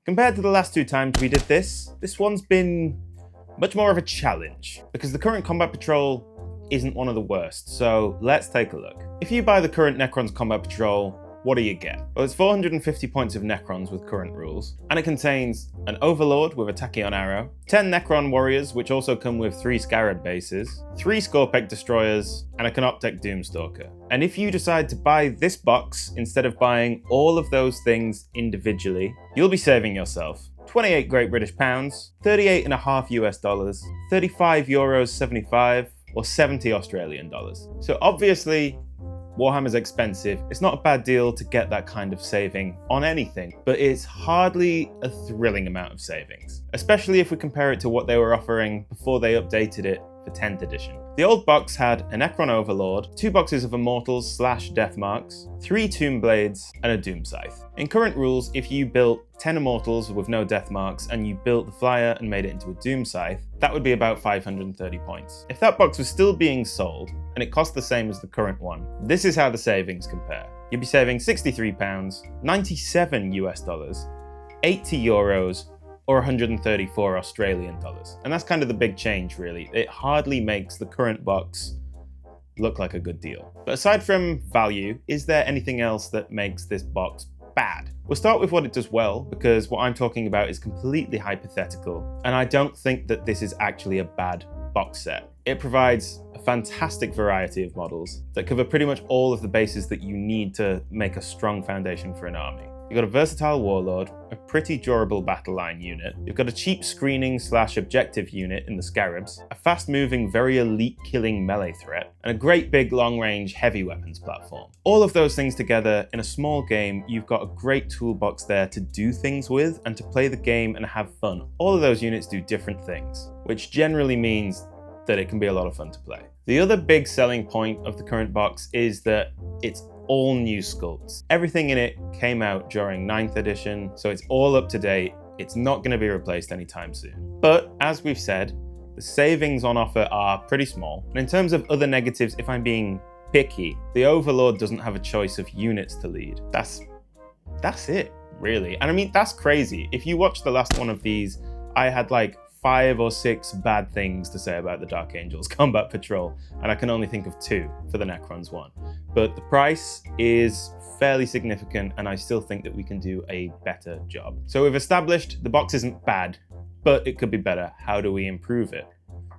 Compared to the last two times we did this one's been much more of a challenge, because the current Combat Patrol isn't one of the worst, so let's take a look. If you buy the current Necron's Combat Patrol, what do you get? Well, it's 450 points of Necrons with current rules, and it contains an Overlord with a Tachyon Arrow, 10 Necron Warriors which also come with 3 Scarab bases, 3 Scorpec Destroyers, and a Canoptech Doomstalker. And if you decide to buy this box instead of buying all of those things individually, you'll be saving yourself 28 Great British Pounds, 38.5 US dollars, 35 euros 75, or 70 Australian dollars. So obviously, Warhammer's expensive. It's not a bad deal to get that kind of saving on anything, but it's hardly a thrilling amount of savings, especially if we compare it to what they were offering before they updated it for 10th edition. The old box had a Necron Overlord, 2 boxes of Immortals / Deathmarks, 3 Tomb Blades, and a Doom Scythe. In current rules, if you built 10 Immortals with no Deathmarks and you built the Flyer and made it into a Doom Scythe, that would be about 530 points. If that box was still being sold, and it cost the same as the current one, this is how the savings compare. You'd be saving £63, 97 US dollars, 80 euros, or 134 Australian dollars. And that's kind of the big change, really. It hardly makes the current box look like a good deal. But aside from value, is there anything else that makes this box bad? We'll start with what it does well, because what I'm talking about is completely hypothetical, and I don't think that this is actually a bad box set. It provides a fantastic variety of models that cover pretty much all of the bases that you need to make a strong foundation for an army. You've got a versatile Warlord, a pretty durable battle line unit, you've got a cheap screening / objective unit in the Scarabs, a fast moving, very elite killing melee threat, and a great big long range heavy weapons platform. All of those things together in a small game, you've got a great toolbox there to do things with and to play the game and have fun. All of those units do different things, which generally means that it can be a lot of fun to play. The other big selling point of the current box is that it's all new sculpts. Everything in it came out during 9th edition, so it's all up to date. It's not going to be replaced anytime soon. But as we've said, the savings on offer are pretty small. And in terms of other negatives, if I'm being picky, the Overlord doesn't have a choice of units to lead. That's it, really. And I mean, that's crazy. If you watch the last one of these, I had like 5 or 6 bad things to say about the Dark Angels Combat Patrol, and I can only think of 2 for the Necrons one. But the price is fairly significant, and I still think that we can do a better job. So we've established the box isn't bad, but it could be better. How do we improve it?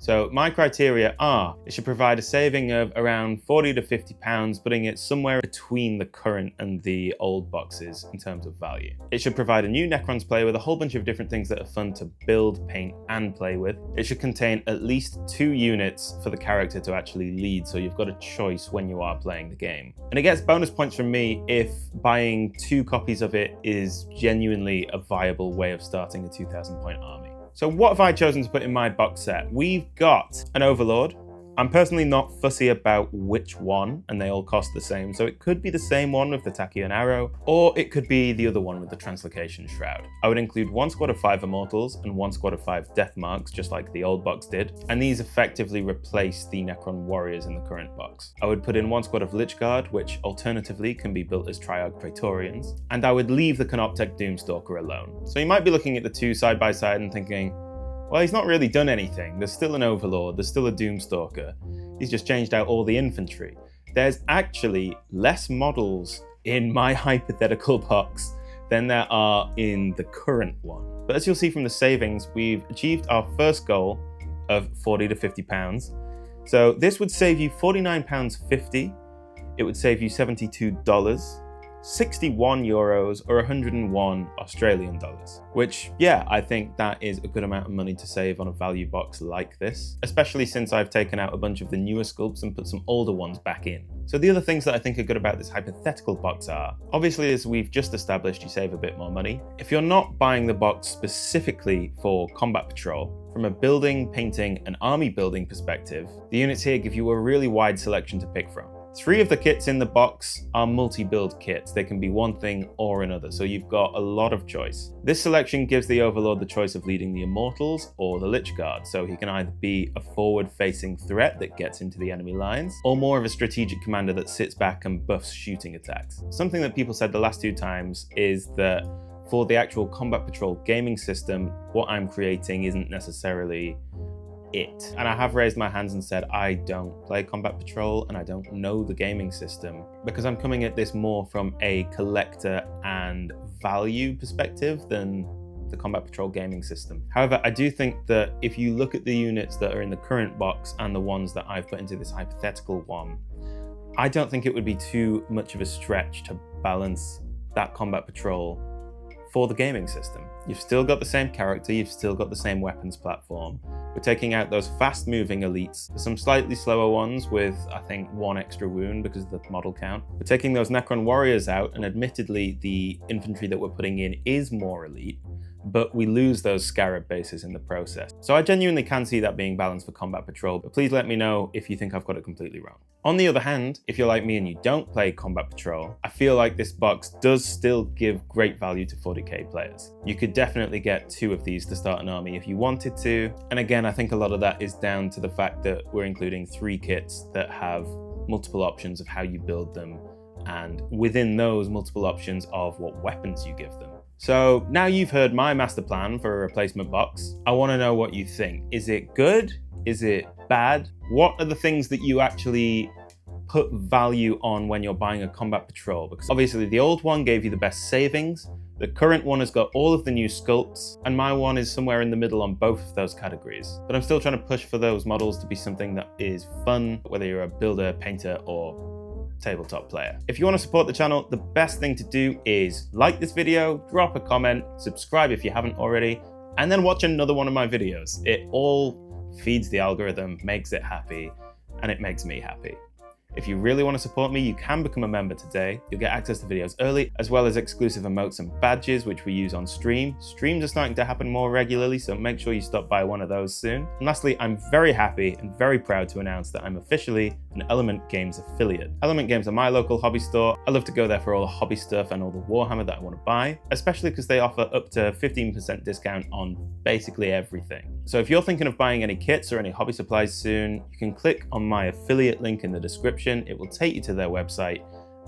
So my criteria are, it should provide a saving of around 40 to 50 pounds, putting it somewhere between the current and the old boxes in terms of value. It should provide a new Necrons player with a whole bunch of different things that are fun to build, paint, and play with. It should contain at least 2 units for the character to actually lead, so you've got a choice when you are playing the game. And it gets bonus points from me if buying 2 copies of it is genuinely a viable way of starting a 2,000 point army. So what have I chosen to put in my box set? We've got an Overlord. I'm personally not fussy about which one, and they all cost the same, so it could be the same one with the Tachyon Arrow, or it could be the other one with the Translocation Shroud. I would include 1 squad of 5 Immortals and 1 squad of 5 Deathmarks, just like the old box did, and these effectively replace the Necron Warriors in the current box. I would put in 1 squad of Lich Guard, which alternatively can be built as Triarch Praetorians, and I would leave the Canoptech Doomstalker alone. So you might be looking at the 2 side by side and thinking, well, he's not really done anything. There's still an Overlord, there's still a Doomstalker. He's just changed out all the infantry. There's actually less models in my hypothetical box than there are in the current one. But as you'll see from the savings, we've achieved our first goal of 40 to 50 pounds. So this would save you £49.50. It would save you $72. 61 euros or 101 Australian dollars, which, yeah, I think that is a good amount of money to save on a value box like this, especially since I've taken out a bunch of the newer sculpts and put some older ones back in. So the other things that I think are good about this hypothetical box are, obviously, as we've just established, you save a bit more money. If you're not buying the box specifically for Combat Patrol, from a building, painting, and army building perspective, the units here give you a really wide selection to pick from. 3 of the kits in the box are multi-build kits. They can be one thing or another, so you've got a lot of choice. This selection gives the Overlord the choice of leading the Immortals or the Lich Guard, so he can either be a forward-facing threat that gets into the enemy lines, or more of a strategic commander that sits back and buffs shooting attacks. Something that people said the last 2 times is that for the actual Combat Patrol gaming system, what I'm creating isn't necessarily it. And I have raised my hands and said I don't play Combat Patrol and I don't know the gaming system, because I'm coming at this more from a collector and value perspective than the Combat Patrol gaming system. However, I do think that if you look at the units that are in the current box and the ones that I've put into this hypothetical one, I don't think it would be too much of a stretch to balance that Combat Patrol for the gaming system. You've still got the same character, you've still got the same weapons platform. We're taking out those fast-moving elites, some slightly slower ones with, I think, 1 extra wound because of the model count. We're taking those Necron warriors out, and admittedly, the infantry that we're putting in is more elite, but we lose those Scarab bases in the process. So I genuinely can see that being balanced for Combat Patrol, but please let me know if you think I've got it completely wrong. On the other hand, if you're like me and you don't play Combat Patrol, I feel like this box does still give great value to 40k players. You could definitely get 2 of these to start an army if you wanted to, and again, I think a lot of that is down to the fact that we're including 3 kits that have multiple options of how you build them, and within those multiple options of what weapons you give them. So now you've heard my master plan for a replacement box. I want to know what you think. Is it good? Is it bad? What are the things that you actually put value on when you're buying a Combat Patrol? Because obviously the old one gave you the best savings, the current one has got all of the new sculpts, and my one is somewhere in the middle on both of those categories. But I'm still trying to push for those models to be something that is fun, whether you're a builder, painter, or tabletop player. If you want to support the channel, the best thing to do is like this video, drop a comment, subscribe if you haven't already, and then watch another one of my videos. It all feeds the algorithm, makes it happy, and it makes me happy. If you really want to support me, you can become a member today. You'll get access to videos early, as well as exclusive emotes and badges, which we use on stream. Streams are starting to happen more regularly, so make sure you stop by one of those soon. And lastly, I'm very happy and very proud to announce that I'm officially an Element Games affiliate. Element Games are my local hobby store. I love to go there for all the hobby stuff and all the Warhammer that I want to buy, especially because they offer up to 15% discount on basically everything. So if you're thinking of buying any kits or any hobby supplies soon, you can click on my affiliate link in the description. It will take you to their website,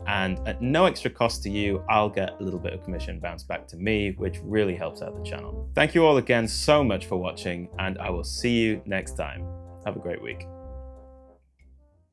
and at no extra cost to you, I'll get a little bit of commission bounced back to me, which really helps out the channel. Thank you all again so much for watching, and I will see you next time. Have a great week.